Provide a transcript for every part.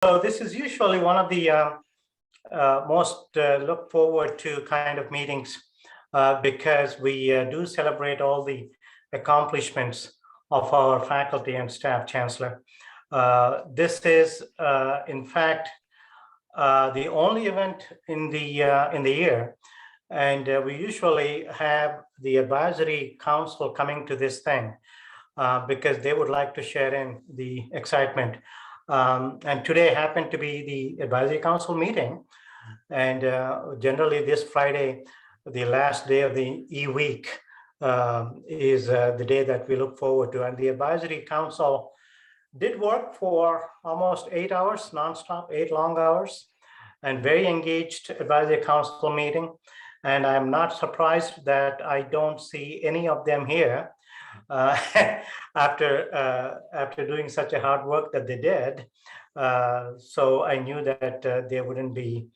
this is usually one of the most look forward to kind of meetings because we do celebrate all the accomplishments of our faculty and staff, Chancellor. This is, in fact, the only event in the year, and we usually have the advisory council coming to this thing because they would like to share in the excitement. And today happened to be the advisory council meeting, and generally this Friday, the last day of the E-week, is the day that we look forward to. And the advisory council did work for almost 8 hours, nonstop, 8 long hours, and very engaged advisory council meeting. And I'm not surprised that I don't see any of them here after doing such a hard work that they did. So I knew that they wouldn't be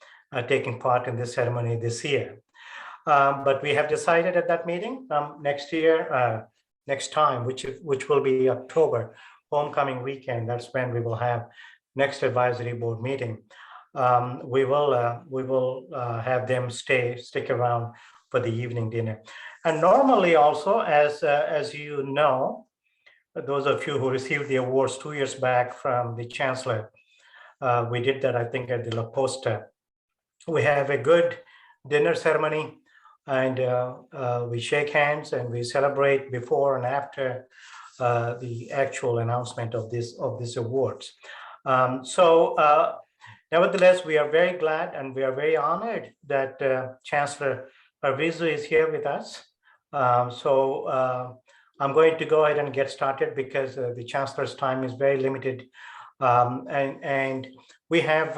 taking part in this ceremony this year. But we have decided at that meeting next year, next time, which will be October, homecoming weekend. That's when we will have next advisory board meeting. We will have them stick around for the evening dinner. And normally also, as you know, those of you who received the awards 2 years back from the chancellor, we did that, I think, at the La Posta. We have a good dinner ceremony, and we shake hands and we celebrate before and after the actual announcement of this awards. Nevertheless, we are very glad and we are very honored that Chancellor Arvizu is here with us. I'm going to go ahead and get started because the Chancellor's time is very limited. And we have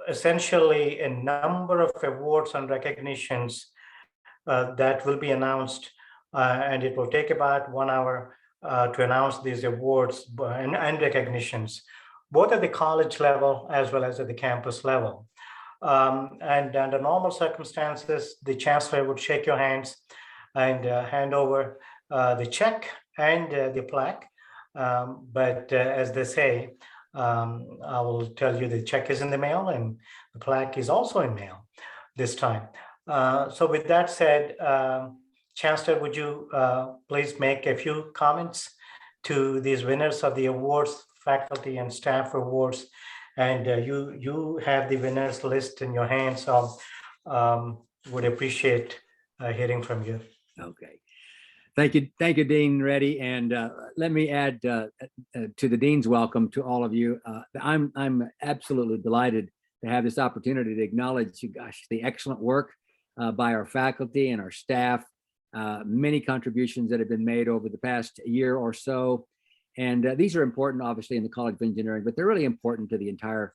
essentially a number of awards and recognitions that will be announced, and it will take about 1 hour to announce these awards and recognitions, both at the college level as well as at the campus level. And under normal circumstances, the Chancellor would shake your hands and hand over the check and the plaque. But as they say, I will tell you the check is in the mail and the plaque is also in mail this time. So with that said, Chancellor, would you please make a few comments to these winners of the awards, faculty and staff awards, and you have the winners list in your hand, so would appreciate hearing from you. Okay. Thank you, Dean Reddy. And let me add to the Dean's welcome to all of you. I'm absolutely delighted to have this opportunity to acknowledge, the excellent work by our faculty and our staff, many contributions that have been made over the past year or so. And these are important, obviously, in the College of Engineering, but they're really important to the entire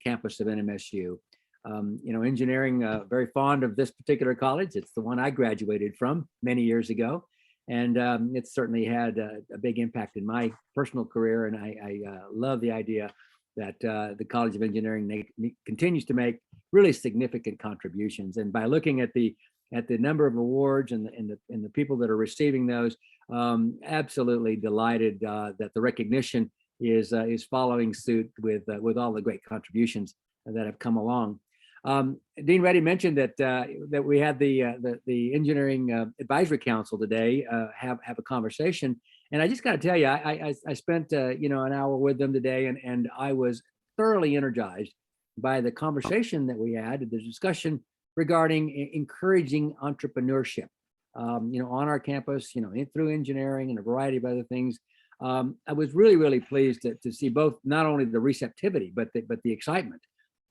campus of NMSU. Engineering, very fond of this particular college. It's the one I graduated from many years ago. And it's certainly had a big impact in my personal career. And I love the idea that the College of Engineering continues to make really significant contributions. And by looking at the number of awards and the people that are receiving those, absolutely delighted that the recognition is following suit with all the great contributions that have come along. Dean Reddy mentioned that we had the Engineering Advisory Council today have a conversation, and I just got to tell you, I spent an hour with them today, and I was thoroughly energized by the conversation that we had, the discussion regarding encouraging entrepreneurship, on our campus, through engineering and a variety of other things. I was really, really pleased to see both not only the receptivity but the excitement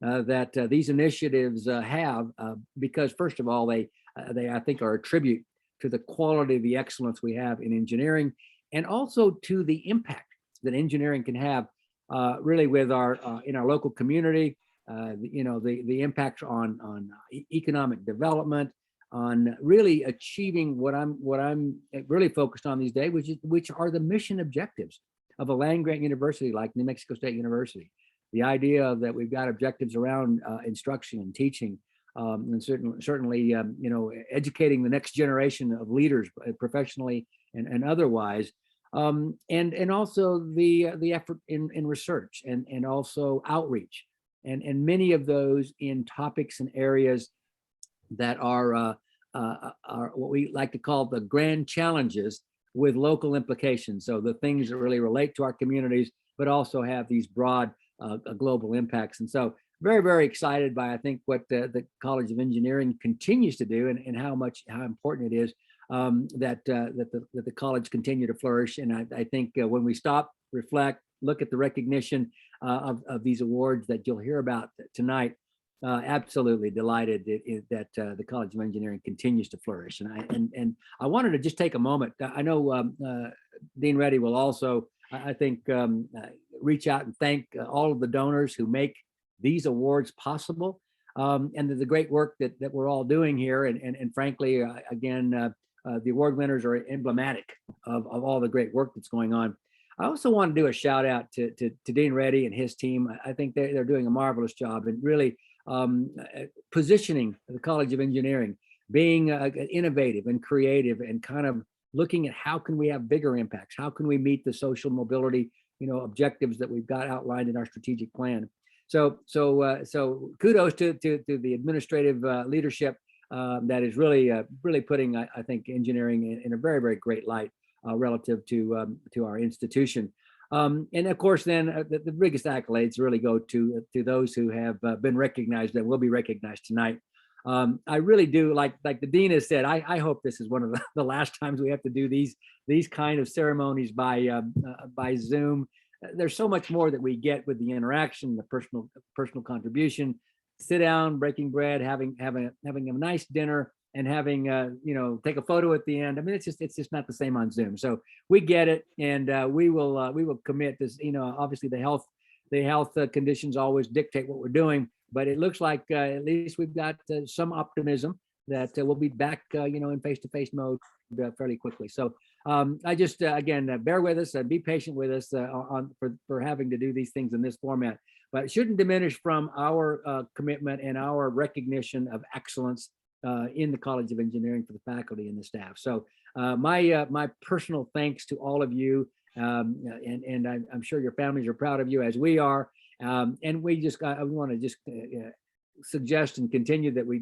that these initiatives have, because first of all, they I think are a tribute to the quality, the excellence we have in engineering, and also to the impact that engineering can have really with our in our local community. The impact on economic development, on really achieving what I'm really focused on these days, which are the mission objectives of a land grant university like New Mexico State University. The idea that we've got objectives around instruction and teaching, and certainly educating the next generation of leaders professionally and otherwise, and also the effort in research and also outreach, and many of those in topics and areas that are what we like to call the grand challenges with local implications. So the things that really relate to our communities, but also have these broad global impacts. And so very, very excited by, I think, what the College of Engineering continues to do, and how important it is that the college continue to flourish. And I think when we stop, reflect, look at the recognition of these awards that you'll hear about tonight, absolutely delighted that the College of Engineering continues to flourish. And I wanted to just take a moment. I know Dean Reddy will also, I think, reach out and thank all of the donors who make these awards possible, and the great work that we're all doing here. And frankly, again, the award winners are emblematic of all the great work that's going on. I also want to do a shout out to Dean Reddy and his team. I think they're doing a marvelous job and really positioning the College of Engineering, being innovative and creative, and kind of looking at how can we have bigger impacts? How can we meet the social mobility, objectives that we've got outlined in our strategic plan? So kudos to the administrative leadership that is really putting, I think, engineering in a very, very great light relative to our institution. And of course, then the biggest accolades really go to those who have been recognized and will be recognized tonight. I really do, like the dean has said, I hope this is one of the last times we have to do these kind of ceremonies by Zoom. There's so much more that we get with the interaction, the personal contribution, sit down, breaking bread, having a nice dinner, and having take a photo at the end. I mean, it's just not the same on Zoom. So we get it, and we will commit this. Obviously the health conditions always dictate what we're doing, but it looks like at least we've got some optimism that we'll be back in face-to-face mode fairly quickly. So I just again bear with us and be patient with us for having to do these things in this format, but it shouldn't diminish from our commitment and our recognition of excellence in the College of Engineering for the faculty and the staff. So my personal thanks to all of you, and I'm sure your families are proud of you, as we are. And we want to just suggest and continue that we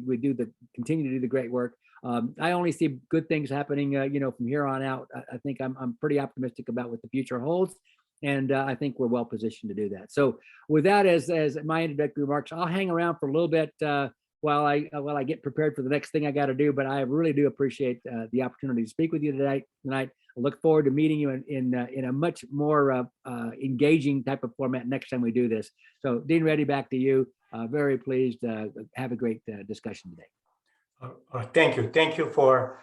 continue to do the great work. I only see good things happening, from here on out. I think I'm pretty optimistic about what the future holds, and I think we're well positioned to do that. So with that as my introductory remarks, I'll hang around for a little bit while I get prepared for the next thing I got to do. But I really do appreciate the opportunity to speak with you tonight. I look forward to meeting you in a much more engaging type of format next time we do this. So Dean Reddy, back to you. Very pleased. Have a great discussion today. Thank you for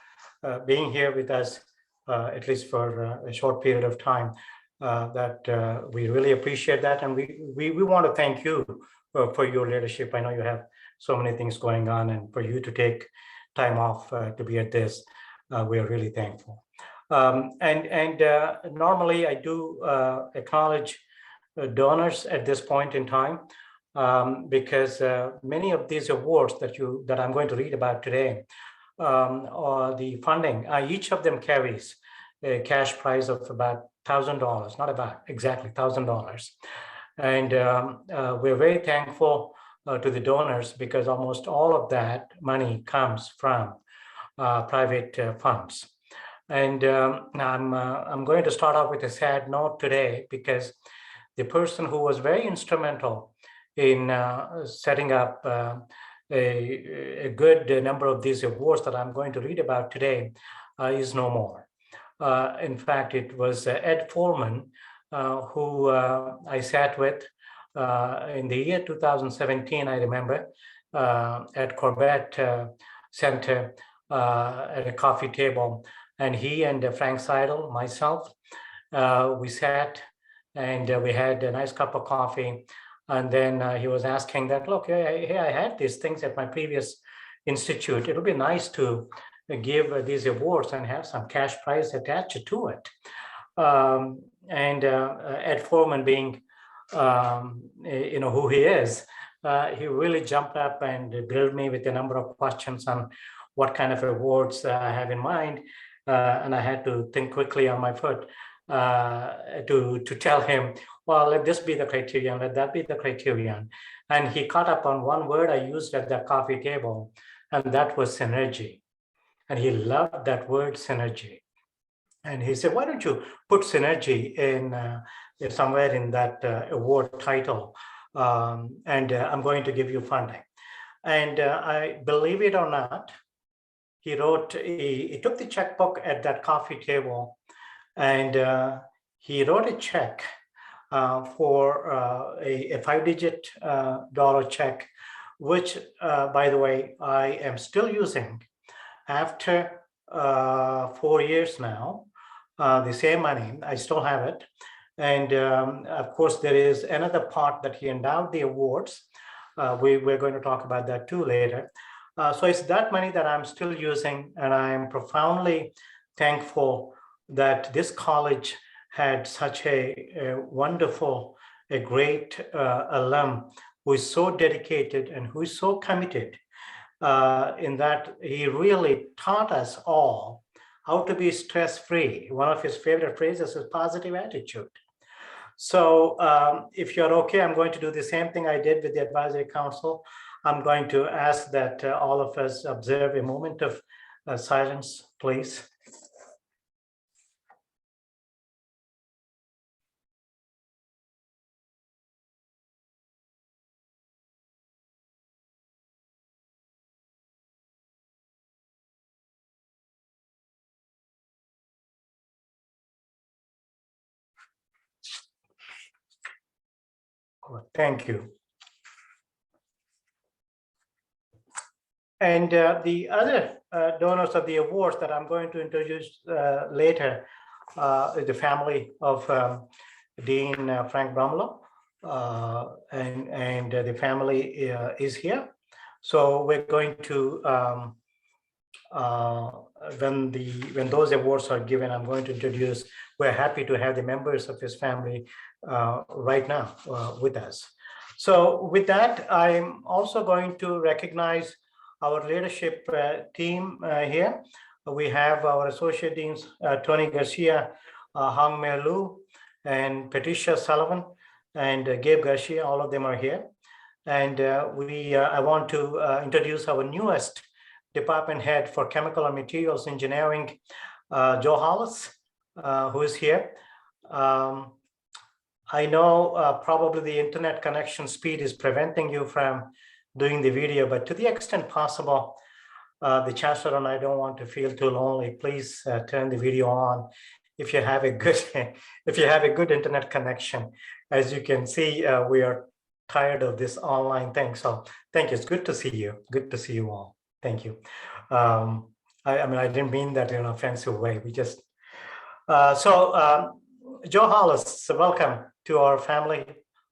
being here with us, at least for a short period of time. That we really appreciate that, and we want to thank you for your leadership. I know you have so many things going on, and for you to take time off to be at this, we are really thankful. And normally I do acknowledge donors at this point in time, because many of these awards that I'm going to read about today, or the funding, each of them carries a cash prize of about $1,000, not about exactly $1,000. And we're very thankful to the donors, because almost all of that money comes from private funds. And I'm going to start off with a sad note today, because the person who was very instrumental in setting up a good number of these awards that I'm going to read about today is no more. In fact, it was Ed Forman, who I sat with in the year 2017, I remember, at Corbett Center at a coffee table. And he and Frank Seidel, myself, we sat and we had a nice cup of coffee. And then he was asking that, look, hey, I had these things at my previous institute. It'll be nice to give these awards and have some cash prize attached to it. And Ed Forman, being who he is, he really jumped up and grilled me with a number of questions on what kind of awards I have in mind. And I had to think quickly on my foot. to tell him, well, let this be the criterion, let that be the criterion. And he caught up on one word I used at the coffee table, and that was synergy. And he loved that word, synergy. And he said, why don't you put synergy in somewhere in that award title? And I'm going to give you funding. And I believe it or not, he took the checkbook at that coffee table, and he wrote a check for a 5-digit dollar check, which, by the way, I am still using after 4 years now. The same money, I still have it. And of course, there is another part that he endowed the awards. We're going to talk about that too later. So it's that money that I'm still using, and I'm profoundly thankful that this college had such a wonderful, a great alum who is so dedicated and who is so committed in that he really taught us all how to be stress-free. One of his favorite phrases is positive attitude. So if you're okay, I'm going to do the same thing I did with the advisory council. I'm going to ask that all of us observe a moment of silence, please. Thank you. And the other donors of the awards that I'm going to introduce later is the family of Dean Frank Brahmalo, and the family is here. So we're going to, when those awards are given, I'm going to introduce, we're happy to have the members of his family right now with us. So with that, I'm also going to recognize our leadership team here. We have our associate deans, Tony Garcia, Hong Mei Lu, and Patricia Sullivan, and Gabe Garcia. All of them are here. And I want to introduce our newest department head for chemical and materials engineering, Joe Hollis, who is here. I know probably the internet connection speed is preventing you from doing the video, but to the extent possible, the chancellor and I don't want to feel too lonely. Please turn the video on if you have a good internet connection. As you can see, we are tired of this online thing. So thank you. It's good to see you. Good to see you all. Thank you. I mean, I didn't mean that in an offensive way. We just Joe Hollis, welcome to our family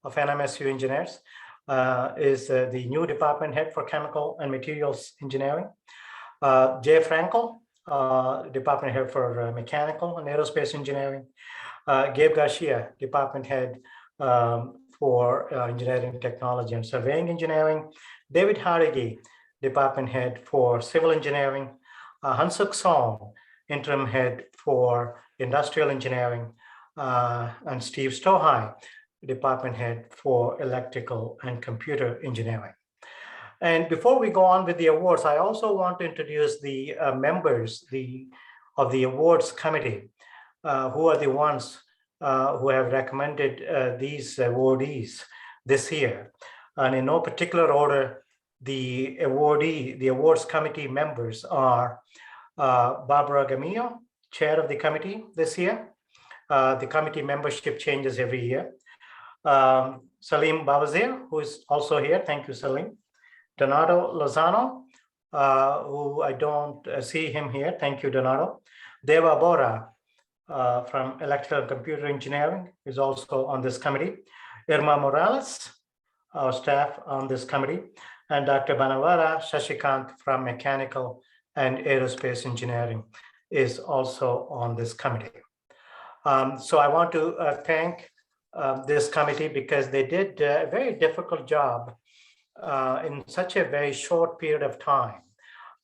of NMSU engineers. Is the new department head for chemical and materials engineering. Jay Frankel, department head for mechanical and aerospace engineering. Gabe Garcia, department head for engineering technology and surveying engineering. David Harigi, department head for civil engineering. Hansuk Song, interim head for industrial engineering. And Steve Stohai, department head for electrical and computer engineering. And before we go on with the awards, I also want to introduce the members of the awards committee, who are the ones who have recommended these awardees this year. And in no particular order, the awards committee members are Barbara Gamillo, chair of the committee this year. The committee membership changes every year. Salim Bawazir, who is also here. Thank you, Salim. Donato Lozano, who I don't see him here. Thank you, Donato. Deva Bora from Electrical and Computer Engineering is also on this committee. Irma Morales, our staff on this committee. And Dr. Banavara Shashikant from Mechanical and Aerospace Engineering is also on this committee. So I want to thank this committee because they did a very difficult job in such a very short period of time.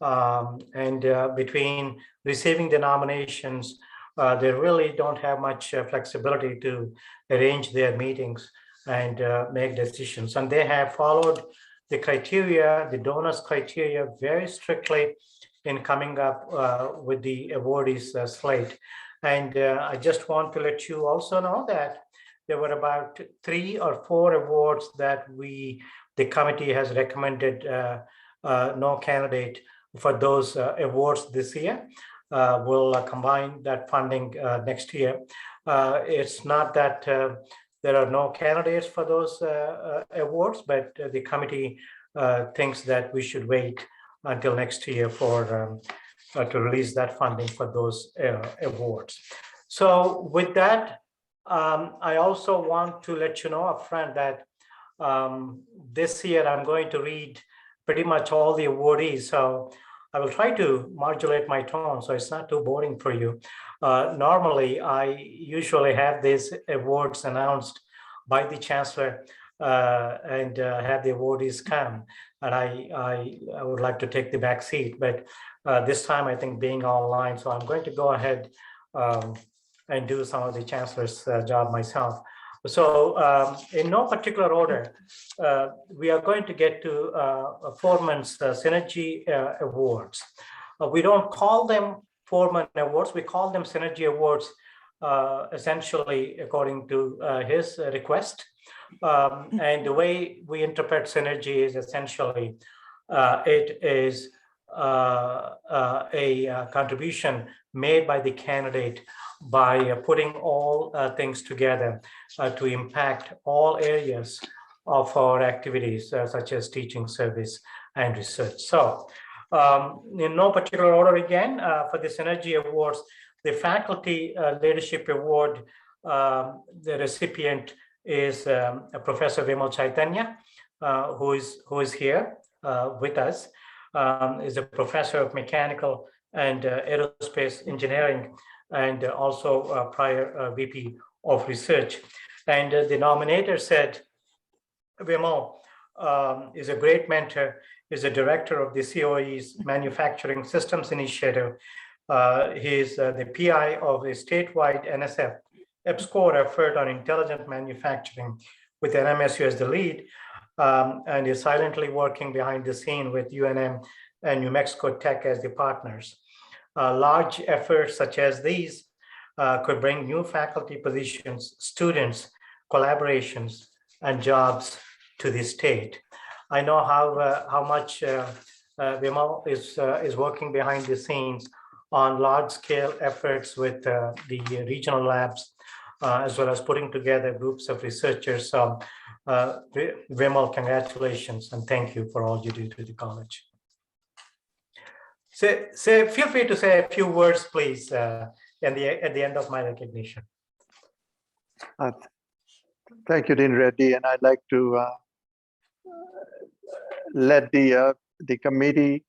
And between receiving the nominations, they really don't have much flexibility to arrange their meetings and make decisions. And they have followed the criteria, the donors criteria, very strictly in coming up with the awardees slate. And I just want to let you also know that there were about 3 or 4 awards that the committee has recommended no candidate for those awards this year. We'll combine that funding next year. It's not that there are no candidates for those awards, but the committee thinks that we should wait until next year for to release that funding for those awards. So with that, I also want to let you know upfront that this year I'm going to read pretty much all the awardees. So I will try to modulate my tone so it's not too boring for you. Normally, I usually have these awards announced by the chancellor and have the awardees come. And I would like to take the back seat, but this time I think being online, so I'm going to go ahead and do some of the chancellor's job myself. So in no particular order, we are going to get to Forman's Synergy Awards. We don't call them Forman Awards, we call them Synergy Awards, essentially according to his request. And the way we interpret synergy is essentially, it is a contribution made by the candidate by putting all things together to impact all areas of our activities, such as teaching, service, and research. So in no particular order again, for the Synergy Awards, the Faculty Leadership Award, the recipient is Professor Vimal Chaitanya, who is here with us, is a professor of mechanical and aerospace engineering, and also prior VP of research. And the nominator said, Vimal is a great mentor, is a director of the COE's Manufacturing Systems Initiative. He is the PI of a statewide NSF Escobar effort on intelligent manufacturing with NMSU as the lead, and is silently working behind the scene with UNM and New Mexico Tech as the partners. Large efforts such as these could bring new faculty positions, students, collaborations, and jobs to the state. I know how much Vimal is working behind the scenes on large-scale efforts with the regional labs, as well as putting together groups of researchers. So Vimal, congratulations, and thank you for all you do to the college. Feel free to say a few words, please, at the end of my recognition. Thank you, Dean Reddy, and I'd like to let the committee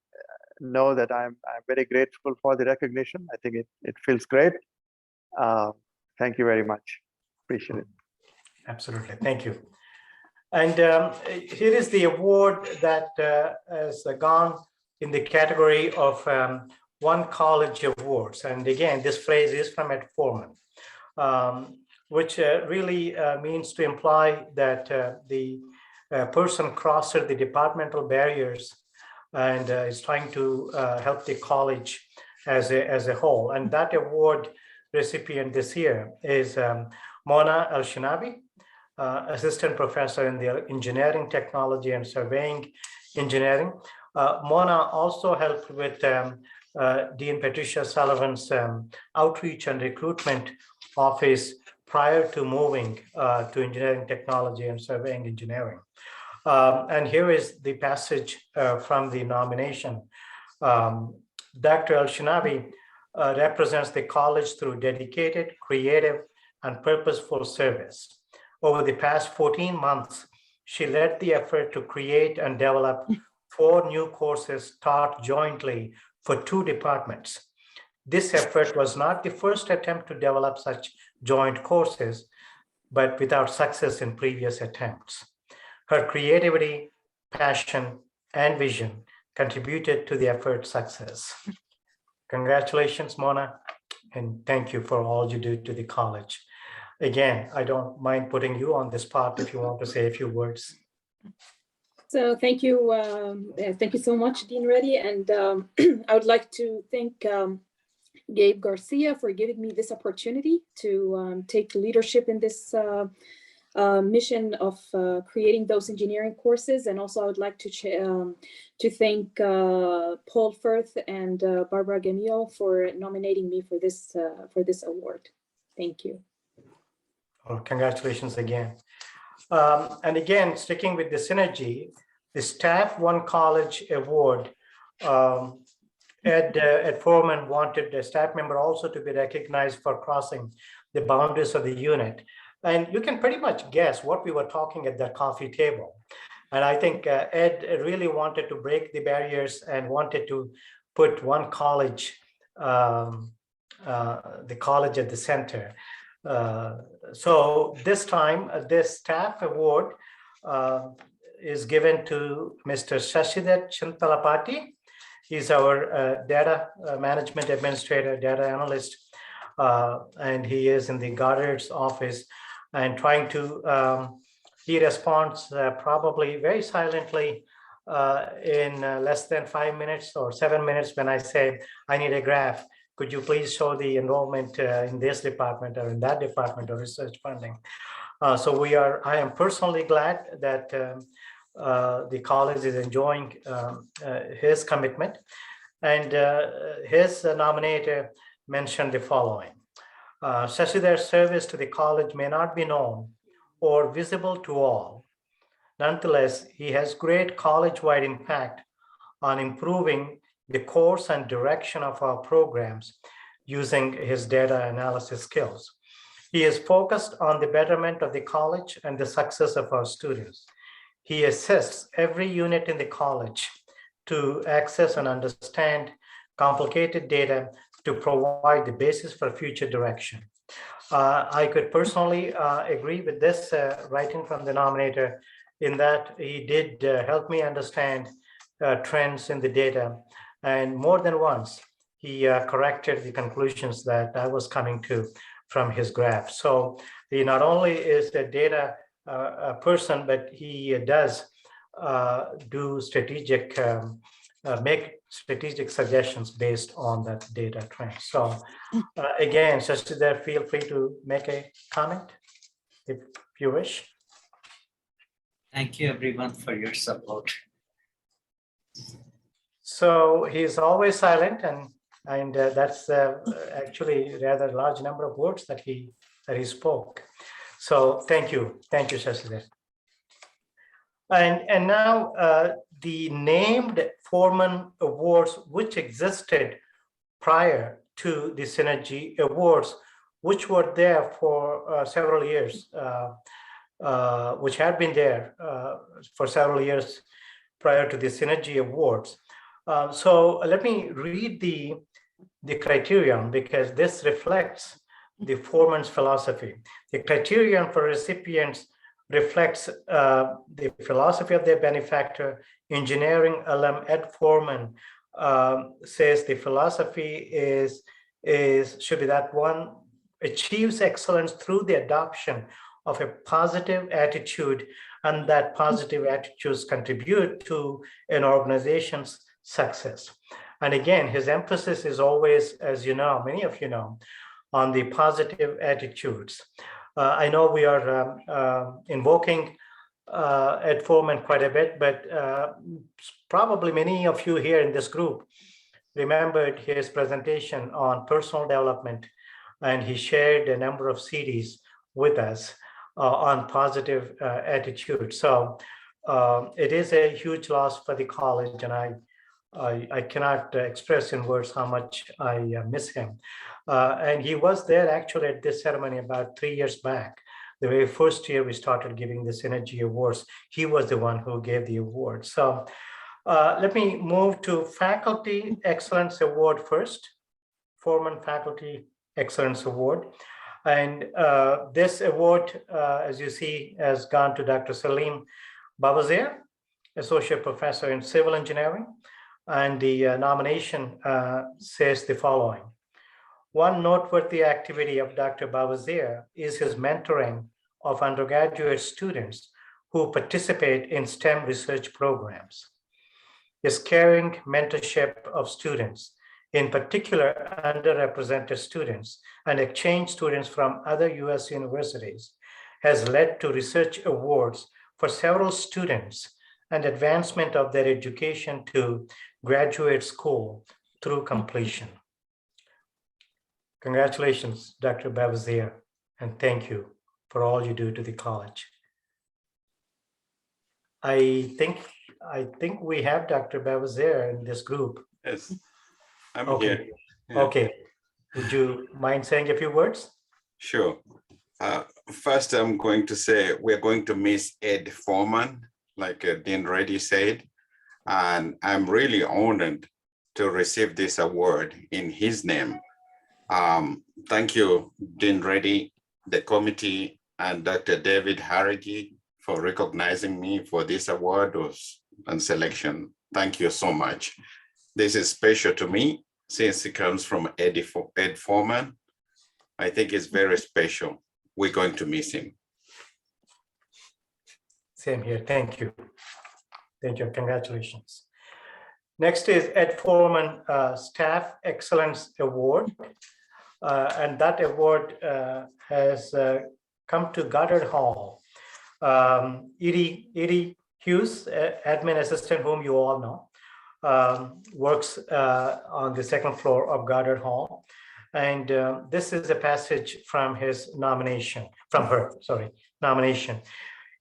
know that I'm very grateful for the recognition. I think it feels great. Thank you very much. Appreciate it. Absolutely, thank you. And here is the award that has gone in the category of One College Awards. And again, this phrase is from Ed Forman, which really means to imply that the person crossed the departmental barriers and is trying to help the college as a whole. And that award recipient this year is Mona El-Shinabi, assistant professor in the engineering technology and surveying engineering. Mona also helped with Dean Patricia Sullivan's outreach and recruitment office prior to moving to engineering technology and surveying engineering. And here is the passage from the nomination. Dr. El-Shinabi represents the college through dedicated, creative, and purposeful service. Over the past 14 months, she led the effort to create and develop 4 new courses taught jointly for 2 departments. This effort was not the first attempt to develop such joint courses, but without success in previous attempts. Her creativity, passion, and vision contributed to the effort's success. Congratulations, Mona, and thank you for all you do to the college. Again, I don't mind putting you on the spot if you want to say a few words. So thank you so much, Dean Reddy, and I would like to thank Gabe Garcia for giving me this opportunity to take leadership in this mission of creating those engineering courses. And also I would like to thank Paul Firth and Barbara Gamio for nominating me for this award. Thank you. Well, congratulations again. And again, sticking with the synergy, the Staff One College Award, Ed Forman wanted a staff member also to be recognized for crossing the boundaries of the unit. And you can pretty much guess what we were talking at that coffee table. And I think Ed really wanted to break the barriers and wanted to put one college, the college at the center. So this time, this staff award is given to Mr. Shashidhar Chintalapati. He's our data management administrator, data analyst, and he is in the Goddard's office and trying to, he responds probably very silently in less than 5 minutes or 7 minutes when I say, I need a graph. Could you please show the enrollment in this department or in that department of research funding? So I am personally glad that the college is enjoying his commitment. And his nominator mentioned the following. Shashidhar's service to the college may not be known or visible to all. Nonetheless, he has great college-wide impact on improving the course and direction of our programs using his data analysis skills. He is focused on the betterment of the college and the success of our students. He assists every unit in the college to access and understand complicated data to provide the basis for future direction. I could personally agree with this writing from the nominator in that he did help me understand trends in the data. And more than once, he corrected the conclusions that I was coming to from his graph. So he not only is a data person, but he does do strategic, make strategic suggestions based on that data trend. So again, Shashidhar, feel free to make a comment if you wish. Thank you everyone for your support. So he's always silent, and that's actually a rather large number of words that he spoke. So thank you, Shashidhar. And now the named Forman Awards, which existed prior to the Synergy Awards, which were there for several years, which had been there for several years prior to the Synergy Awards. So let me read the criterion, because this reflects the Forman's philosophy. The criterion for recipients reflects the philosophy of their benefactor. Engineering alum Ed Forman says the philosophy should be that one achieves excellence through the adoption of a positive attitude, and that positive attitudes contribute to an organization's success. And again, his emphasis is always, as you know, many of you know, on the positive attitudes. I know we are invoking Ed Forman quite a bit, but probably many of you here in this group remembered his presentation on personal development, and he shared a number of CDs with us on positive attitude. So it is a huge loss for the college, and I cannot express in words how much I miss him. And he was there actually at this ceremony about 3 years back. The very first year we started giving the Synergy Awards, he was the one who gave the award. So let me move to Faculty Excellence Award first, Forman Faculty Excellence Award. And this award, as you see, has gone to Dr. Salim Babazir, Associate Professor in Civil Engineering. And the nomination says the following: One noteworthy activity of Dr. Bawazir is his mentoring of undergraduate students who participate in STEM research programs. His caring mentorship of students, in particular underrepresented students and exchange students from other US universities, has led to research awards for several students and advancement of their education to graduate school through completion. Congratulations, Dr. Bawazir, and thank you for all you do to the college. I think we have Dr. Bawazir in this group. Yes, I'm Okay. here. Yeah. Okay. Would you mind saying a few words? Sure. First, I'm going to say we're going to miss Ed Forman, like Dean Reddy said, and I'm really honored to receive this award in his name. Thank you, Dean Reddy, the committee, and Dr. David Haragi for recognizing me for this award and selection. Thank you so much. This is special to me since it comes from Ed Forman. I think it's very special. We're going to miss him. Same here. Thank you. Thank you. Congratulations. Next is Ed Forman Staff Excellence Award. And that award has come to Goddard Hall. Edie Hughes, admin assistant, whom you all know, works on the second floor of Goddard Hall. And this is a passage from his nomination, nomination.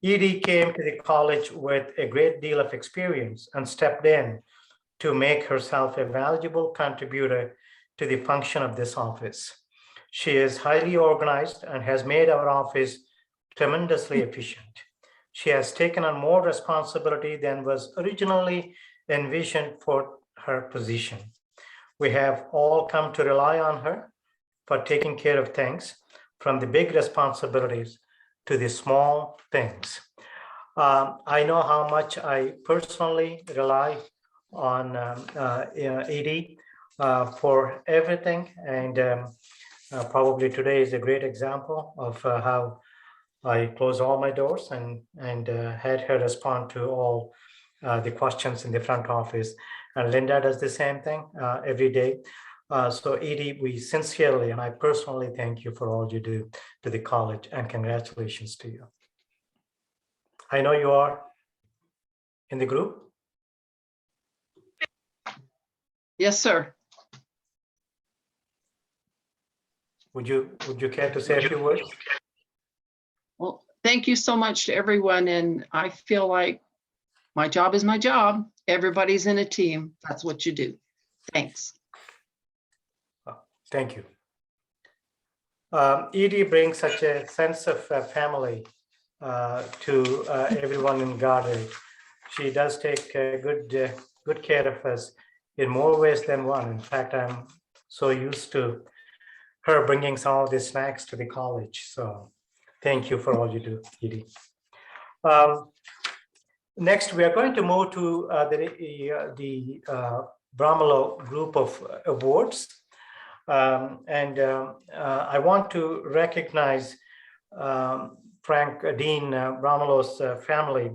Edie came to the college with a great deal of experience and stepped in to make herself a valuable contributor to the function of this office. She is highly organized and has made our office tremendously efficient. She has taken on more responsibility than was originally envisioned for her position. We have all come to rely on her for taking care of things, from the big responsibilities to the small things. I know how much I personally rely on Edie for everything, and probably today is a great example of how I closed all my doors and had her respond to all the questions in the front office. And Linda does the same thing every day. So Edie, we sincerely and I personally thank you for all you do to the college, and congratulations to you. I know you are in the group. Yes, sir. Would you care to say a few words? Well, thank you so much to everyone. And I feel like my job is my job. Everybody's in a team. That's what you do. Thanks. Thank you. Edie brings such a sense of family to everyone in Goddard. She does take good care of us in more ways than one. In fact, I'm so used to her bringing some of the snacks to the college. So thank you for all you do, Edie. Next, we are going to move to the Brahmalo group of awards. I want to recognize Dean Brahmalo's family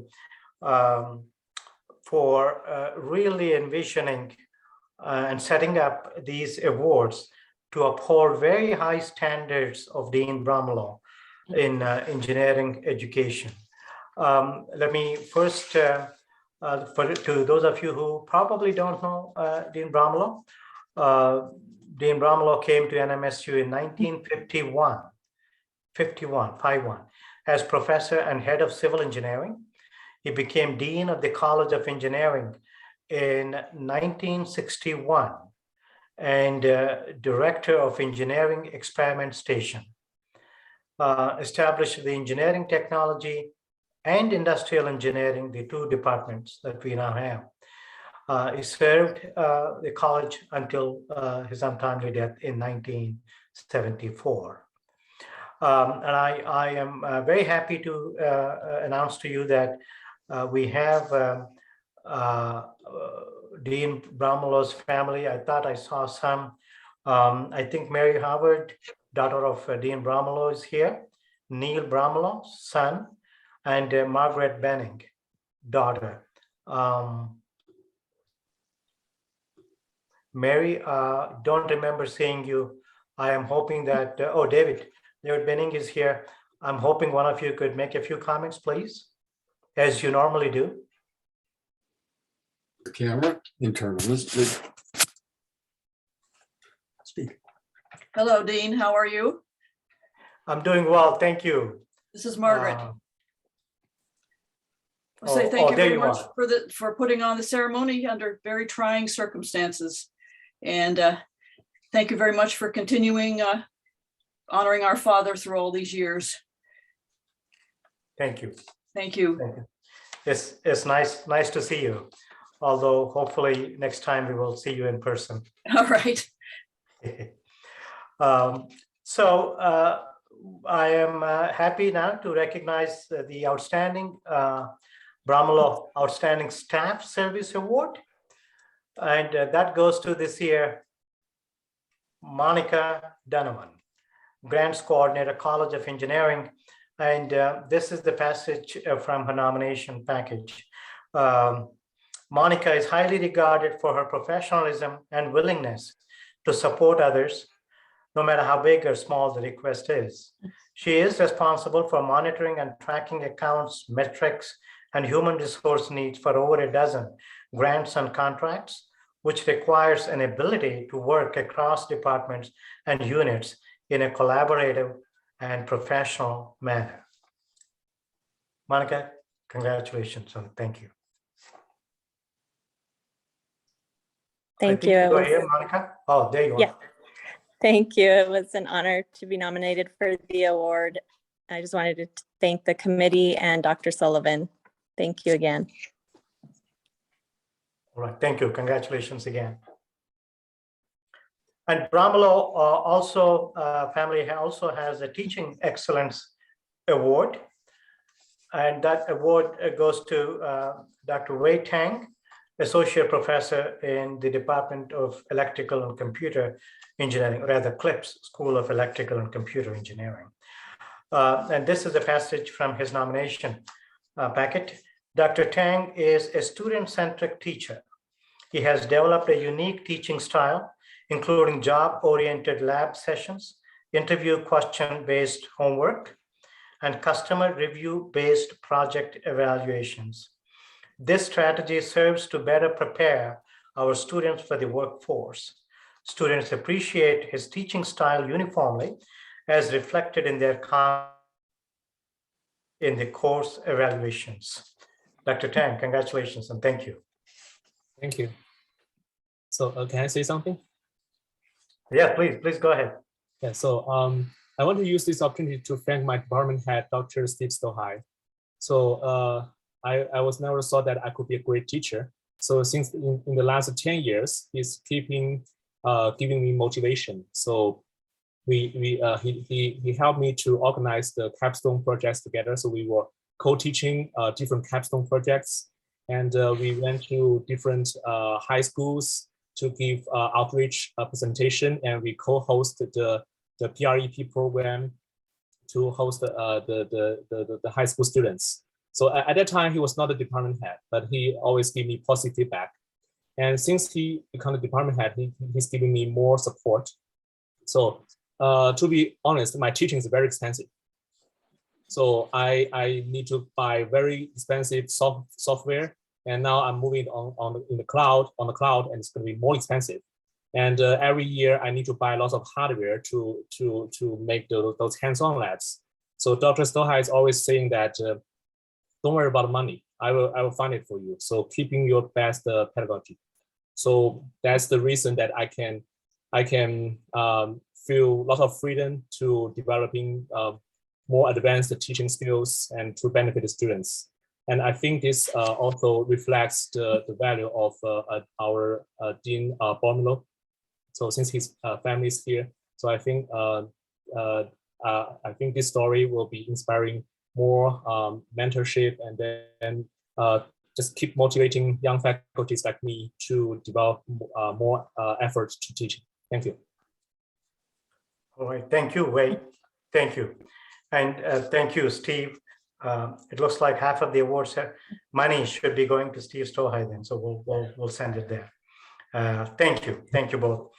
for really envisioning and setting up these awards to uphold very high standards of Dean Brahmalo in engineering education. Let me first, to those of you who probably don't know Dean Brahmalo, Dean Brahmalo came to NMSU in 1951, 51, as professor and head of civil engineering. He became dean of the College of Engineering in 1961 and director of engineering experimentation. Established the engineering technology and industrial engineering, the two departments that we now have. He served the college until his untimely death in 1974. And I am very happy to announce to you that we have Dean Brahmalo's family. I thought I saw some I think Mary Howard, daughter of Dean Brahmalo, is here. Neil Brahmalo, son, and Margaret Benning, daughter. Mary, don't remember seeing you. I am hoping that, oh, David Benning is here. I'm hoping one of you could make a few comments, please, as you normally do. The camera, internal, let's speak. Hello, Dean. How are you? I'm doing well, thank you. This is Margaret. I'll say oh, thank you there very you much are. for putting on the ceremony under very trying circumstances. And thank you very much for continuing honoring our father through all these years. Thank you. Thank you. Thank you. It's nice to see you. Although hopefully next time we will see you in person. All right. So I am happy now to recognize the outstanding Brahmalo Outstanding Staff Service Award. And that goes to this year, Monica Donovan, Grants Coordinator, College of Engineering. And this is the passage from her nomination package. Monica is highly regarded for her professionalism and willingness to support others, no matter how big or small the request is. She is responsible for monitoring and tracking accounts, metrics, and human resource needs for over a dozen grants and contracts, which requires an ability to work across departments and units in a collaborative and professional manner. Monica, congratulations and thank you. Thank you. You are here, Monica. Oh, there you are. Yeah. Thank you. It was an honor to be nominated for the award. I just wanted to thank the committee and Dr. Sullivan. Thank you again. All right, thank you. Congratulations again. And Brahmalo also family also has a Teaching Excellence Award. And that award goes to Dr. Wei Tang, Associate Professor in the Department of Electrical and Computer Engineering, rather CLIPS, School of Electrical and Computer Engineering. And this is a passage from his nomination packet. Dr. Tang is a student-centric teacher. He has developed a unique teaching style, including job-oriented lab sessions, interview question-based homework, and customer review-based project evaluations. This strategy serves to better prepare our students for the workforce. Students appreciate his teaching style uniformly, as reflected in their in the course evaluations. Dr. Tang, congratulations and thank you. Thank you. So can I say something? Yeah, please go ahead. Yeah, so I want to use this opportunity to thank my department head, Dr. Steve Stohai. So I was never thought that I could be a great teacher. So since in the last 10 years, he's keeping giving me motivation. So he helped me to organize the capstone projects together. So we were co-teaching different capstone projects, and we went to different high schools to give outreach presentation, and we co-hosted the PREP program to host the high school students. So at that time, he was not a department head, but he always gave me positive feedback. And since he became the department head, he's giving me more support. So to be honest, my teaching is very expensive. So I need to buy very expensive software, and now I'm moving on the cloud, and it's going to be more expensive. And every year I need to buy lots of hardware to make those hands-on labs. So Dr. Stohai is always saying that don't worry about money. I will find it for you. So keeping your best pedagogy. So that's the reason that I can feel a lot of freedom to developing more advanced teaching skills and to benefit the students. And I think this also reflects the value of our Dean Brahmalo. So since his family is here, so I think this story will be inspiring more mentorship, and then just keep motivating young faculties like me to develop more efforts to teaching. Thank you. All right, thank you, Wade. Thank you. And thank you, Steve. It looks like half of the awards money should be going to Steve Stohai then, so we'll send it there. Thank you both.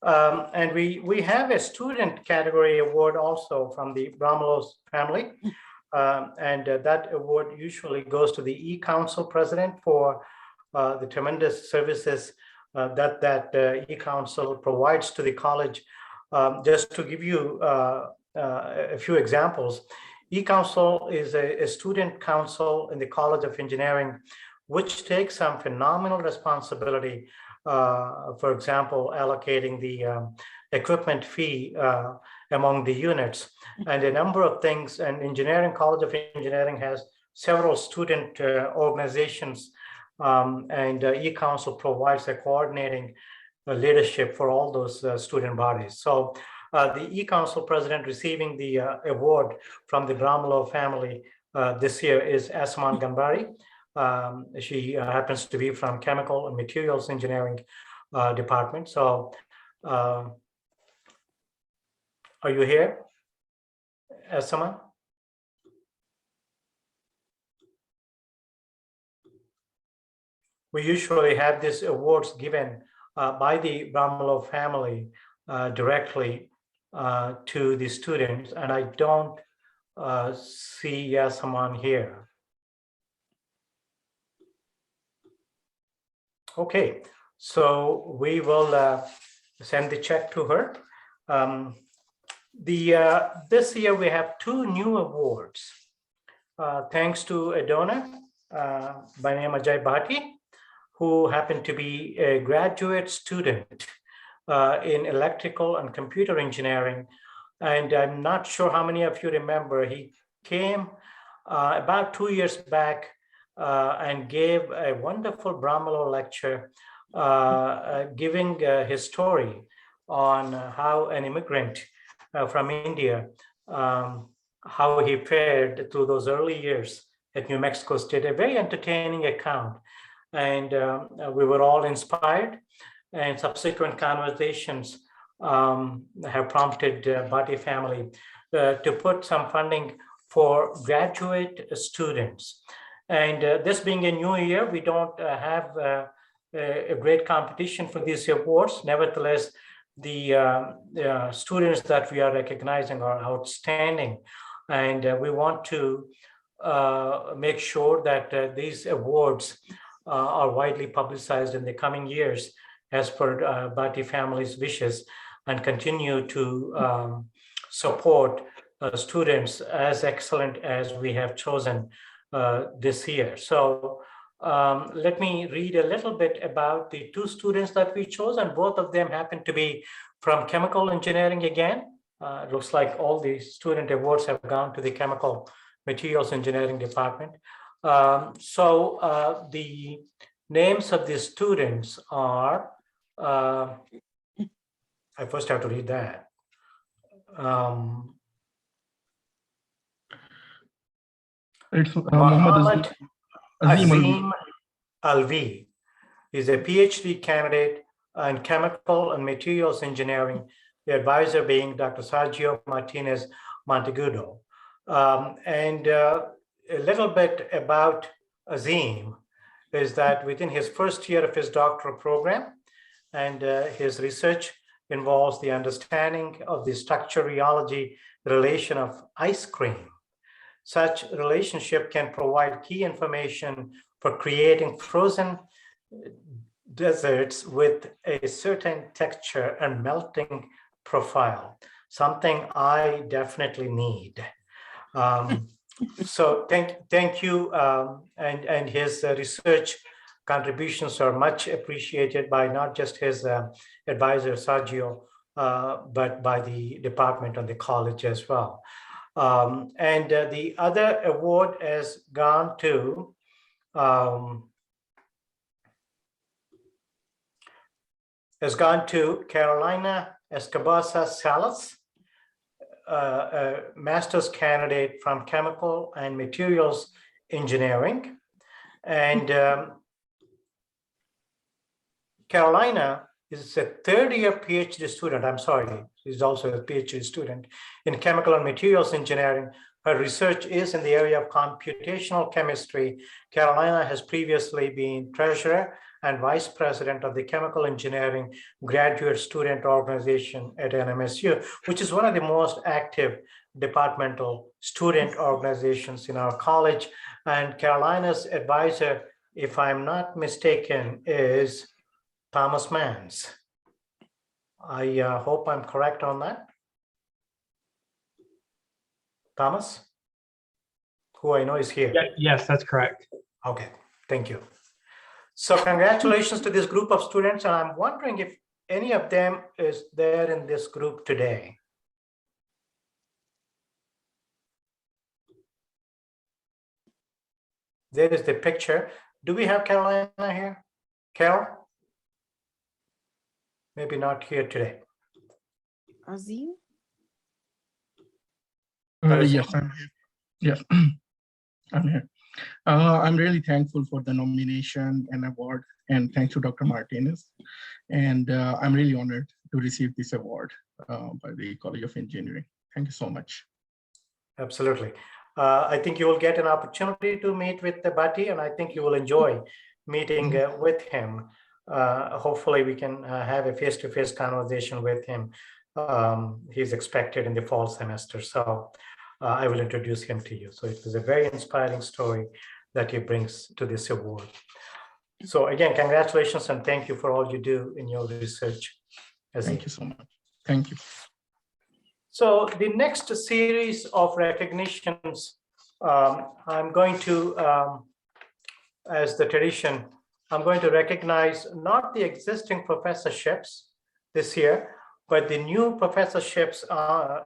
And we have a student category award also from the Brahmalo family. And that award usually goes to the e-council president for the tremendous services that e-council provides to the college. Just to give you a few examples, e-council is a student council in the College of Engineering, which takes some phenomenal responsibility. For example, allocating the equipment fee among the units and a number of things. And College of Engineering has several student organizations, and e-council provides a coordinating leadership for all those student bodies. So the e-council president receiving the award from the Brahmalo family this year is Asman Gambari. She happens to be from Chemical and Materials Engineering department. So are you here, Asman? We usually have these awards given by the Brahmalo family directly to the students, and I don't see Yasaman here. Okay, so we will send the check to her. This year we have 2 new awards, thanks to a donor by name Ajay Bhatti, who happened to be a graduate student in electrical and computer engineering. And I'm not sure how many of you remember, he came about 2 years back and gave a wonderful Brahmalo lecture, giving his story on how an immigrant from India, how he fared through those early years at New Mexico State, a very entertaining account. And we were all inspired, and subsequent conversations have prompted Bhatti family to put some funding for graduate students. And this being a new year, we don't have a great competition for these awards. Nevertheless, the students that we are recognizing are outstanding. And we want to make sure that these awards are widely publicized in the coming years as per Bhatti family's wishes, and continue to support students as excellent as we have chosen this year. So let me read a little bit about the 2 students that we chose, and both of them happen to be from chemical engineering again. It looks like all the student awards have gone to the chemical materials engineering department. So the names of the students are, I first have to read that. It's Muhammad Azim Azim Alvi is a PhD candidate in chemical and materials engineering, the advisor being Dr. Sergio Martinez Montegudo. And a little bit about Azim is that within his first year of his doctoral program, and his research involves the understanding of the structure rheology relation of ice cream. Such relationship can provide key information for creating frozen desserts with a certain texture and melting profile, something I definitely need. So thank you, and his research contributions are much appreciated by not just his advisor Sergio, but by the department and the college as well. And the other award has gone to Carolina Escobar Salas, a master's candidate from chemical and materials engineering. And Carolina is a third-year PhD student. I'm sorry, she's also a PhD student in chemical and materials engineering. Her research is in the area of computational chemistry. Carolina has previously been treasurer and vice president of the Chemical Engineering Graduate Student Organization at NMSU, which is one of the most active departmental student organizations in our college. And Carolina's advisor, if I'm not mistaken, is Thomas Mans. I hope I'm correct on that. Thomas, who I know is here. Yeah, yes, that's correct. Okay, thank you. So congratulations to this group of students, and I'm wondering if any of them is there in this group today. There is the picture. Do we have Carolina here? Carol? Maybe not here today. Azim? Yes, I'm here. Yes, I'm here. I'm really thankful for the nomination and award, and thanks to Dr. Martinez. And I'm really honored to receive this award by the College of Engineering. Thank you so much. Absolutely. I think you will get an opportunity to meet with the Bhatti, and I think you will enjoy meeting with him. Hopefully we can have a face-to-face conversation with him. He's expected in the fall semester. So I will introduce him to you. So it was a very inspiring story that he brings to this award. So again, congratulations and thank you for all you do in your research. Thank you so much. Thank you. So the next series of recognitions, I'm going to, as the tradition, I'm going to recognize not the existing professorships this year, but the new professorships are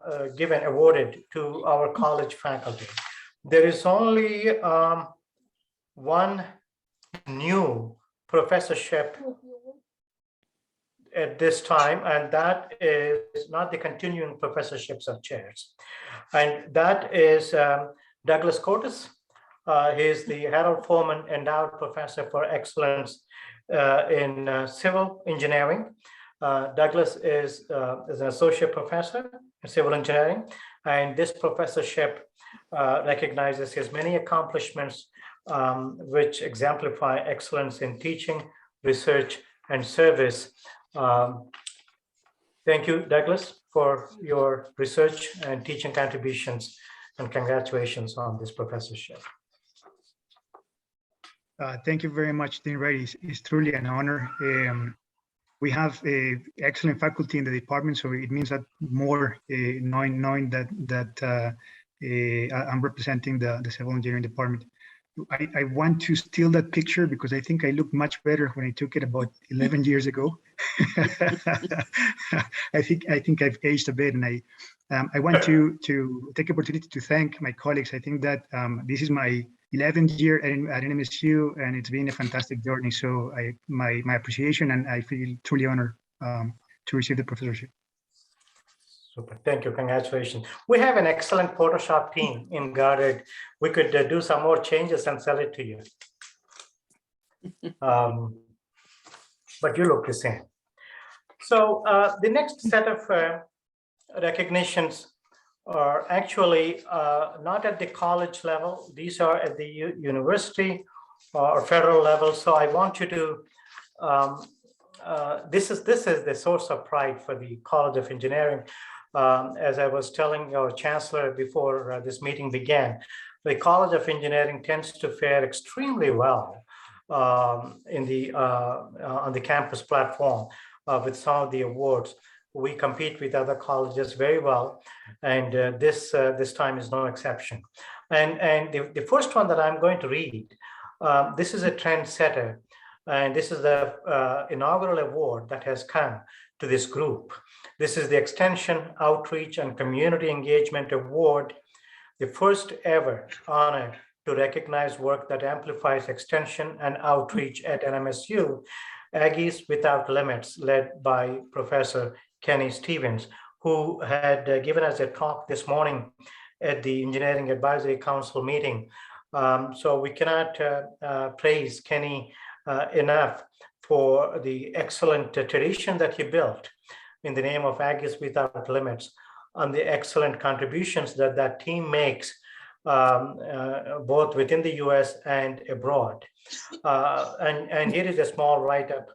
awarded to our college faculty. There is only one new professorship at this time, and that is not the continuing professorships of chairs. And that is Douglas Cortes. He is the Harold Forman Endowed Professor for Excellence in Civil Engineering. Douglas is an associate professor in civil engineering, and this professorship recognizes his many accomplishments which exemplify excellence in teaching, research, and service. Thank you, Douglas, for your research and teaching contributions, and congratulations on this professorship. Thank you very much, Dean Reddy. It's truly an honor. We have an excellent faculty in the department, so it means that more knowing that I'm representing the civil engineering department. I want to steal that picture because I think I look much better when I took it about 11 years ago. I think I've aged a bit, and I want to take the opportunity to thank my colleagues. I think that this is my 11th year at NMSU, and it's been a fantastic journey. So my appreciation, and I feel truly honored to receive the professorship. Super, thank you, congratulations. We have an excellent Photoshop team in Goddard. We could do some more changes and sell it to you. But you look the same. So the next set of recognitions are actually not at the college level. These are at the university or federal level. So I want you to, this is the source of pride for the College of Engineering. As I was telling our chancellor before this meeting began, the College of Engineering tends to fare extremely well on the campus platform with some of the awards. We compete with other colleges very well, and this time is no exception. And the first one that I'm going to read, this is a trendsetter, and this is the inaugural award that has come to this group. This is the Extension, Outreach, and Community Engagement Award, the first ever honor to recognize work that amplifies extension and outreach at NMSU, Aggies Without Limits, led by Professor Kenny Stevens, who had given us a talk this morning at the Engineering Advisory Council meeting. So we cannot praise Kenny enough for the excellent tradition that he built in the name of Aggies Without Limits, and the excellent contributions that that team makes both within the US and abroad. And here is a small write-up.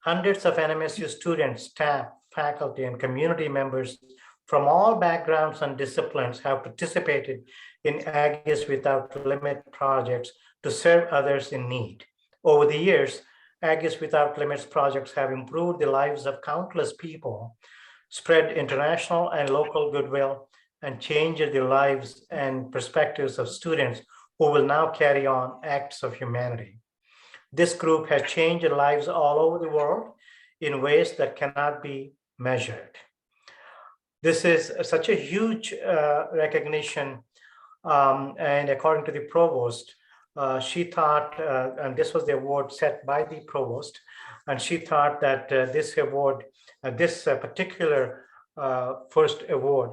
Hundreds of NMSU students, staff, faculty, and community members from all backgrounds and disciplines have participated in Aggies Without Limit projects to serve others in need. Over the years, Aggies Without Limits projects have improved the lives of countless people, spread international and local goodwill, and changed the lives and perspectives of students who will now carry on acts of humanity. This group has changed lives all over the world in ways that cannot be measured. This is such a huge recognition, and according to the provost, she thought, and this was the award set by the provost, and she thought that this award, this particular first award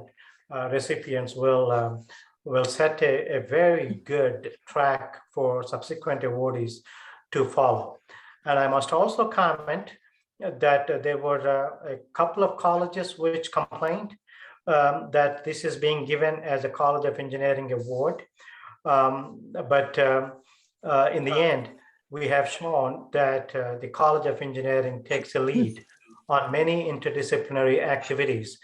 recipients will set a very good track for subsequent awardees to follow. And I must also comment that there were a couple of colleges which complained that this is being given as a College of Engineering award. But in the end, we have shown that the College of Engineering takes a lead on many interdisciplinary activities.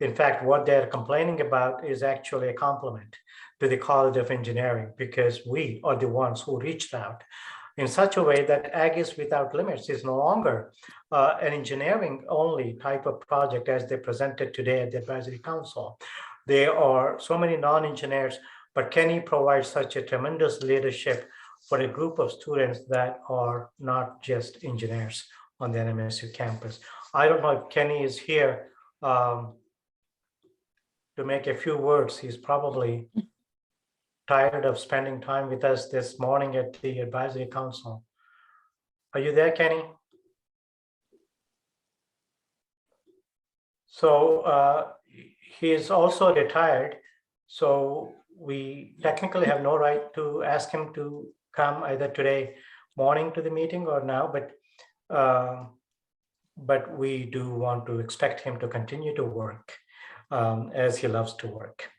In fact, what they're complaining about is actually a compliment to the College of Engineering, because we are the ones who reached out in such a way that Aggies Without Limits is no longer an engineering only type of project as they presented today at the Advisory Council. There are so many non-engineers, but Kenny provides such a tremendous leadership for a group of students that are not just engineers on the NMSU campus. I don't know if Kenny is here to make a few words. He's probably tired of spending time with us this morning at the Advisory Council. Are you there, Kenny? So he is also retired, so we technically have no right to ask him to come either today morning to the meeting or now, but we do want to expect him to continue to work as he loves to work.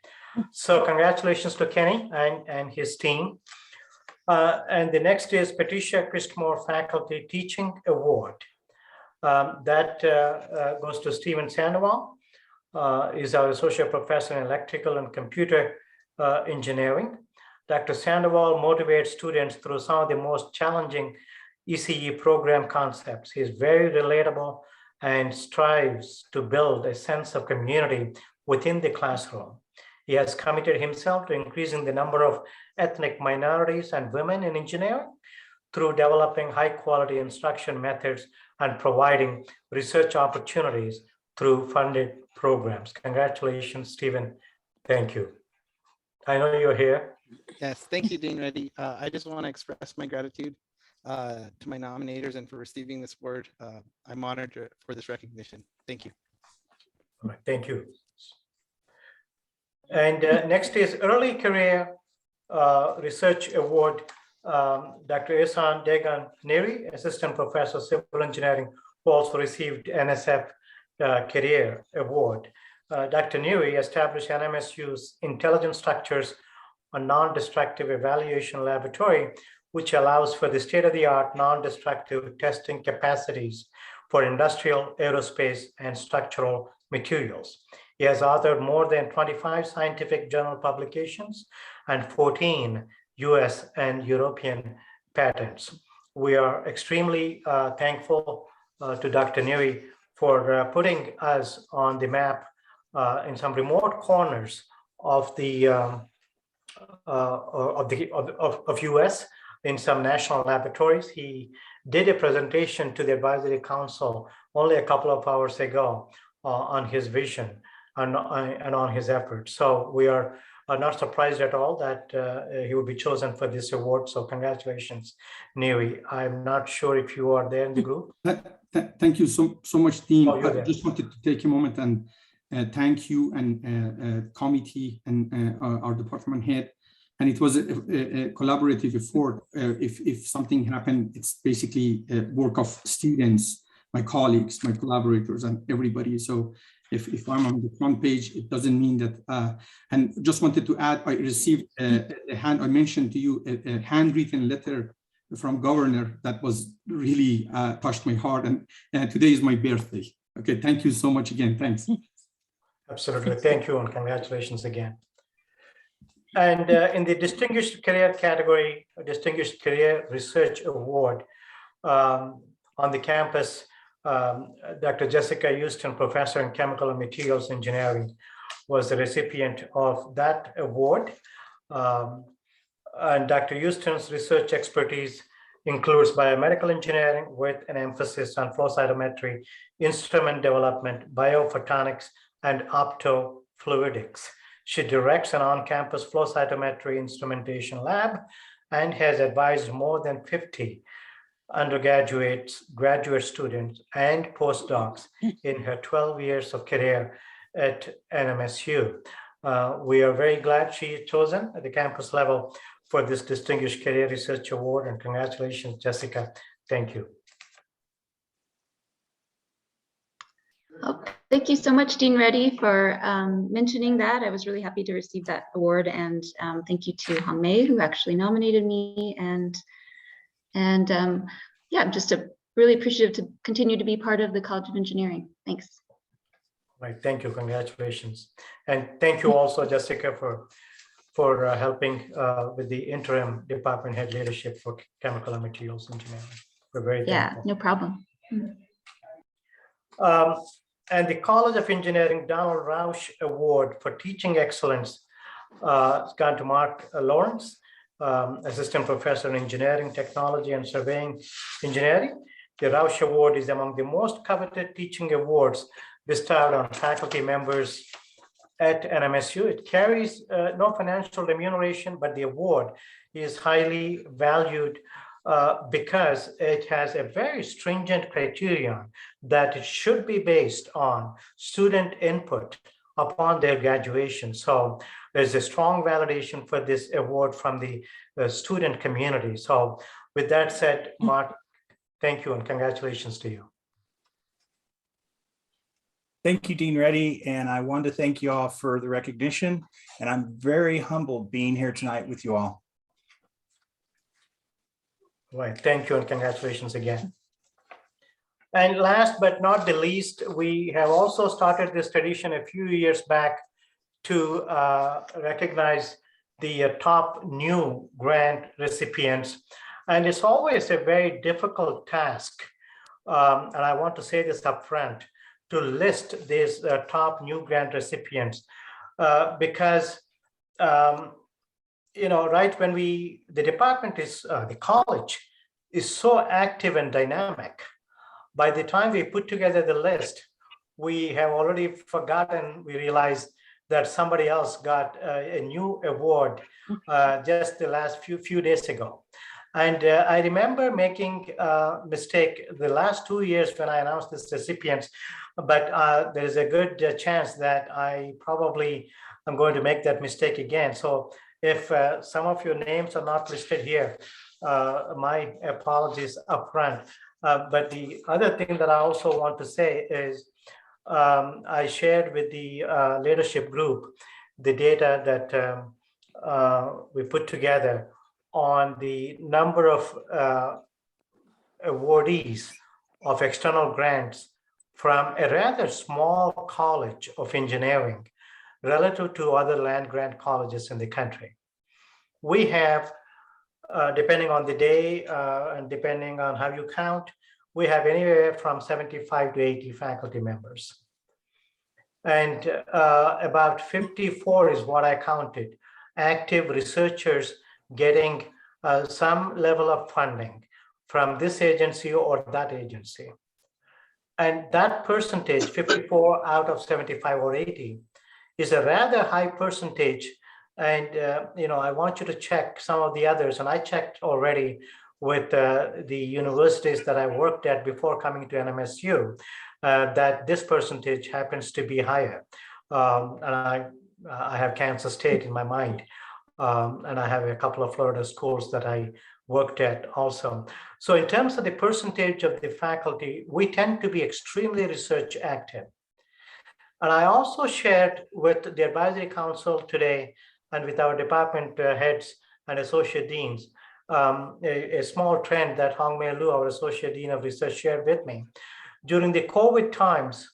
So congratulations to Kenny and his team. And the next is Patricia Christmore Faculty Teaching Award. That goes to Stephen Sandoval, is our Associate Professor in Electrical and Computer Engineering. Dr. Sandoval motivates students through some of the most challenging ECE program concepts. He's very relatable and strives to build a sense of community within the classroom. He has committed himself to increasing the number of ethnic minorities and women in engineering through developing high-quality instruction methods and providing research opportunities through funded programs. Congratulations, Stephen. Thank you. I know you're here. Yes, thank you, Dean Reddy. I just want to express my gratitude to my nominators and for receiving this award. I'm honored for this recognition. Thank you. All right, thank you. And next is Early Career Research Award, Dr. Ehsan Degan Neri, Assistant Professor of Civil Engineering, who also received NSF Career Award. Dr. Neri established NMSU's Intelligent Structures, a non-destructive evaluation laboratory, which allows for the state-of-the-art non-destructive testing capacities for industrial, aerospace, and structural materials. He has authored more than 25 scientific journal publications and 14 US and European patents. We are extremely thankful to Dr. Neri for putting us on the map in some remote corners of the US in some national laboratories. He did a presentation to the Advisory Council only a couple of hours ago on his vision and on his efforts. So we are not surprised at all that he will be chosen for this award. So congratulations, Neri. I'm not sure if you are there in the group. Thank you so much, Dean. Oh, I just wanted to take a moment and thank you and committee and our department head and it was a collaborative effort. If something happened, it's basically a work of students, my colleagues, my collaborators, and everybody. So if I'm on the front page, it doesn't mean that. And just wanted to add, I received I mentioned to you a handwritten letter from governor that was really touched my heart. And today is my birthday. Okay, thank you so much again. Thanks. Absolutely. Thank you and congratulations again. And in the Distinguished Career category, a Distinguished Career Research Award on the campus, Dr. Jessica Houston, Professor in Chemical and Materials Engineering, was the recipient of that award. And Dr. Houston's research expertise includes biomedical engineering with an emphasis on flow cytometry, instrument development, biophotonics, and optofluidics. She directs an on-campus flow cytometry instrumentation lab and has advised more than 50 undergraduates, graduate students, and postdocs in her 12 years of career at NMSU. We are very glad she is chosen at the campus level for this Distinguished Career Research Award, and congratulations, Jessica. Thank you. Oh, thank you so much, Dean Reddy, for mentioning that. I was really happy to receive that award, and thank you to Hong Mei, who actually nominated me, and yeah, I'm just really appreciative to continue to be part of the College of Engineering. Thanks. Right, thank you, congratulations. And thank you also, Jessica, for helping with the interim department head leadership for chemical and materials engineering. We're very thankful. Yeah, no problem. And the College of Engineering Donald Rauch Award for Teaching Excellence has gone to Mark Lawrence, Assistant Professor in Engineering, Technology, and Surveying Engineering. The Rauch Award is among the most coveted teaching awards bestowed on faculty members at NMSU. It carries no financial remuneration, but the award is highly valued because it has a very stringent criterion that it should be based on student input upon their graduation. So there's a strong validation for this award from the student community. So with that said, Mark, thank you and congratulations to you. Thank you, Dean Reddy, and I want to thank you all for the recognition, and I'm very humbled being here tonight with you all. Right, thank you and congratulations again. And last but not the least, we have also started this tradition a few years back to recognize the top new grant recipients. And it's always a very difficult task, and I want to say this up front, to list these top new grant recipients because you know, right when the department is, the college is so active and dynamic. By the time we put together the list, we have already forgotten, we realized that somebody else got a new award just the last few days ago. And I remember making a mistake the last 2 years when I announced this recipients, but there is a good chance that I probably am going to make that mistake again. So if some of your names are not listed here, my apologies upfront. But the other thing that I also want to say is I shared with the leadership group the data that we put together on the number of awardees of external grants from a rather small college of engineering relative to other land grant colleges in the country. We have, depending on the day and depending on how you count, we have anywhere from 75 to 80 faculty members. And about 54 is what I counted, active researchers getting some level of funding from this agency or that agency. And that percentage, 54 out of 75 or 80, is a rather high percentage. And you know, I want you to check some of the others. And I checked already with the universities that I worked at before coming to NMSU, that this percentage happens to be higher. And I have Kansas State in my mind. And I have a couple of Florida schools that I worked at also. So in terms of the percentage of the faculty, we tend to be extremely research active. And I also shared with the advisory council today and with our department heads and associate deans, a small trend that Hong Mei Lu, our associate dean of research, shared with me. During the COVID times,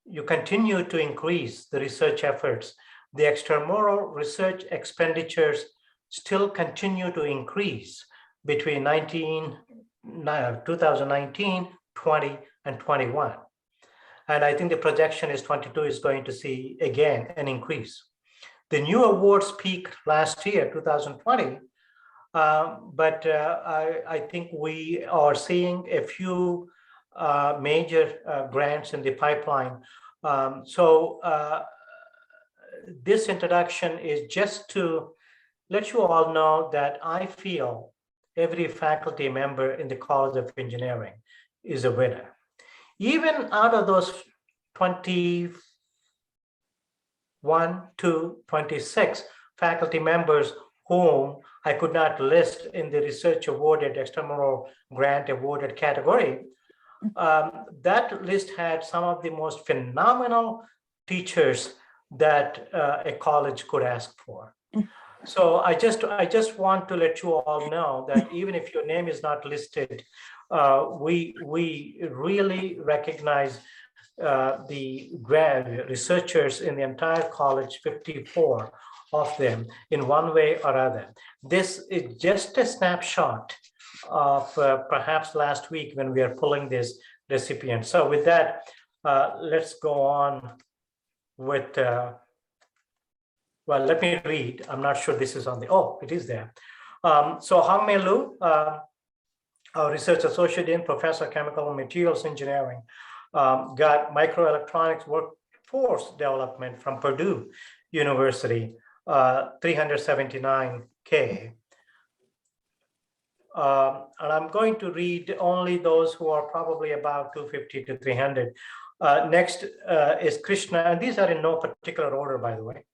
you continue to increase the research efforts. The extramural research expenditures still continue to increase between 2019, 20, and 21. And I think the projection is 22 is going to see again an increase. The new awards peaked last year, 2020, but I think we are seeing a few major grants in the pipeline. This introduction is just to let you all know that I feel every faculty member in the College of Engineering is a winner. Even out of those 21 to 26 faculty members whom I could not list in the research awarded, extramural grant awarded category, that list had some of the most phenomenal teachers that a college could ask for. So I just want to let you all know that even if your name is not listed, we really recognize the researchers in the entire college, 54 of them in one way or other. This is just a snapshot of perhaps last week when we are pulling this recipient. So with that, let's go on with, well, let me read. I'm not sure this is on the, oh, it is there. So Hong Mei Lu, our research associate dean, professor of chemical and materials engineering, got microelectronics workforce development from Purdue University, $379K. And I'm going to read only those who are probably about 250 to 300. Next is Krishna, and these are in no particular order, by the way.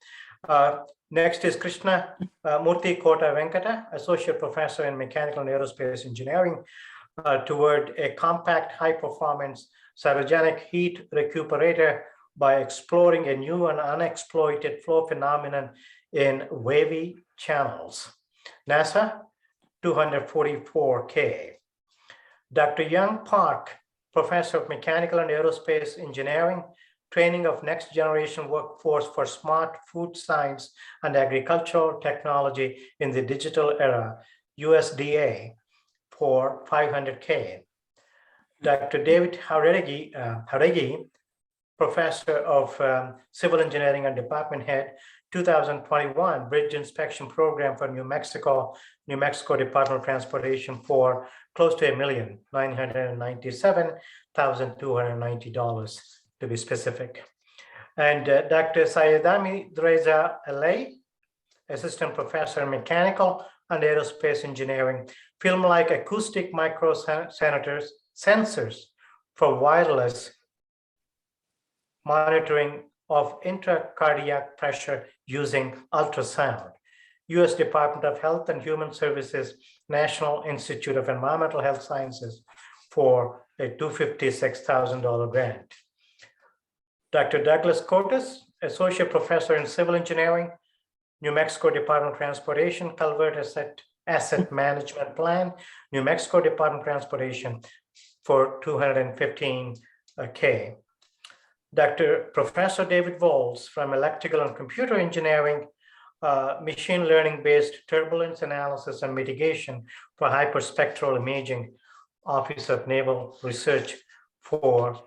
Next is Krishna Murthy Kota Venkata, Associate Professor in Mechanical and Aerospace Engineering, toward a compact high-performance cryogenic heat recuperator by exploring a new and unexploited flow phenomenon in wavy channels. NASA, $244K. Dr. Young Park, Professor of Mechanical and Aerospace Engineering, training of next generation workforce for smart food science and agricultural technology in the digital era, USDA, for $500K. Dr. David Haregi, Professor of Civil Engineering and Department Head, 2021 Bridge Inspection Program for New Mexico Department of Transportation for close to $1,997,290 to be specific. And Dr. Sayedami Reza Alay, Assistant Professor in Mechanical and Aerospace Engineering, film-like acoustic micro sensors for wireless monitoring of intracardiac pressure using ultrasound. U.S. Department of Health and Human Services, National Institute of Environmental Health Sciences for a $256,000 grant. Dr. Douglas Cortes, Associate Professor in Civil Engineering, New Mexico Department of Transportation, Culvert Asset Management Plan, New Mexico Department of Transportation for $215K. Dr. Professor David Voles from Electrical and Computer Engineering, machine learning-based turbulence analysis and mitigation for hyperspectral imaging, Office of Naval Research for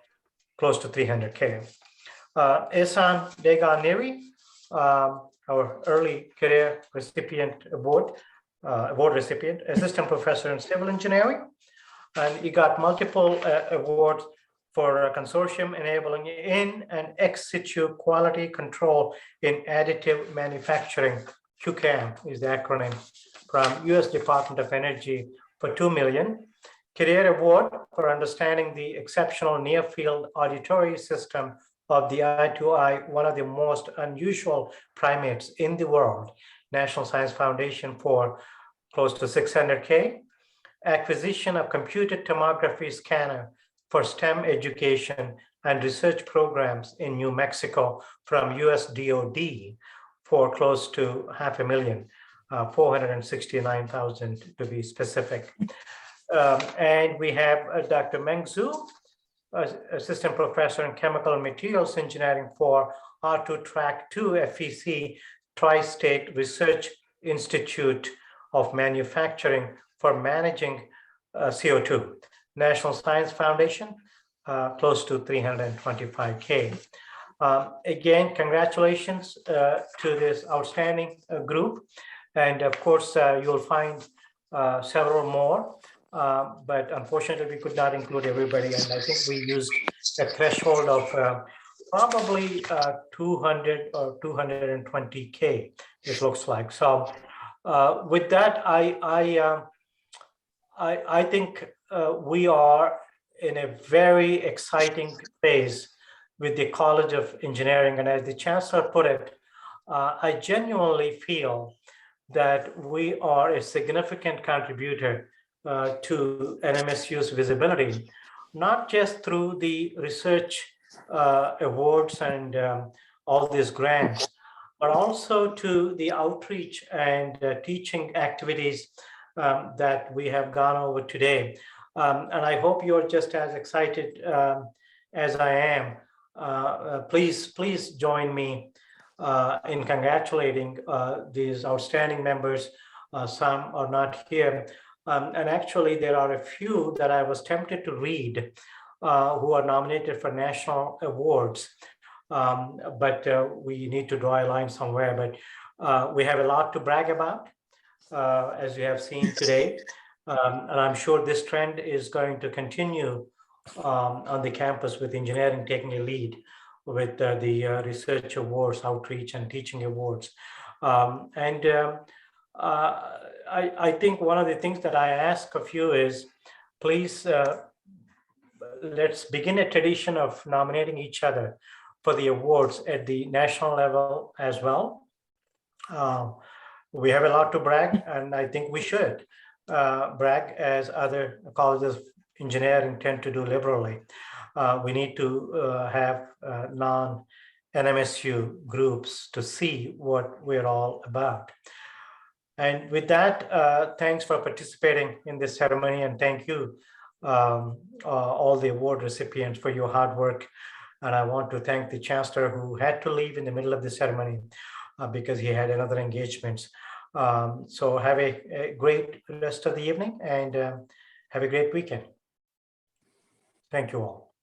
close to $300K. Ehsan Deganeri, our early career recipient award recipient, Assistant Professor in Civil Engineering, and he got multiple awards for a consortium enabling in and ex situ quality control in additive manufacturing. QCAM is the acronym, from U.S. Department of Energy for $2 million. Career Award for understanding the exceptional near-field auditory system of the eye-to-eye, one of the most unusual primates in the world, National Science Foundation for close to $600K. Acquisition of computed tomography scanner for STEM education and research programs in New Mexico from US DoD for close to $500,000, 469,000 to be specific. And we have Dr. Meng Zhu, Assistant Professor in Chemical and Materials Engineering for R2 Track 2 FEC Tri-State Research Institute of Manufacturing for managing CO2. National Science Foundation, close to $325K. Again, congratulations to this outstanding group. And of course, you'll find several more, but unfortunately we could not include everybody. And I think we used a threshold of probably 200 or 220K, it looks like. So with that, I think we are in a very exciting phase with the College of Engineering. And as the Chancellor put it, I genuinely feel that we are a significant contributor to NMSU's visibility, not just through the research awards and all these grants, but also to the outreach and teaching activities that we have gone over today. And I hope you're just as excited as I am. Please join me in congratulating these outstanding members. Some are not here. And actually, there are a few that I was tempted to read who are nominated for national awards. But we need to draw a line somewhere. But we have a lot to brag about, as you have seen today. And I'm sure this trend is going to continue on the campus with engineering taking a lead with the research awards, outreach, and teaching awards. I think one of the things that I ask of you is, please, let's begin a tradition of nominating each other for the awards at the national level as well. We have a lot to brag, and I think we should brag as other colleges of engineering tend to do liberally. We need to have non-NMSU groups to see what we're all about. And with that, thanks for participating in this ceremony, and thank you, all the award recipients, for your hard work. And I want to thank the Chancellor, who had to leave in the middle of the ceremony because he had another engagement. So have a great rest of the evening, and have a great weekend. Thank you all.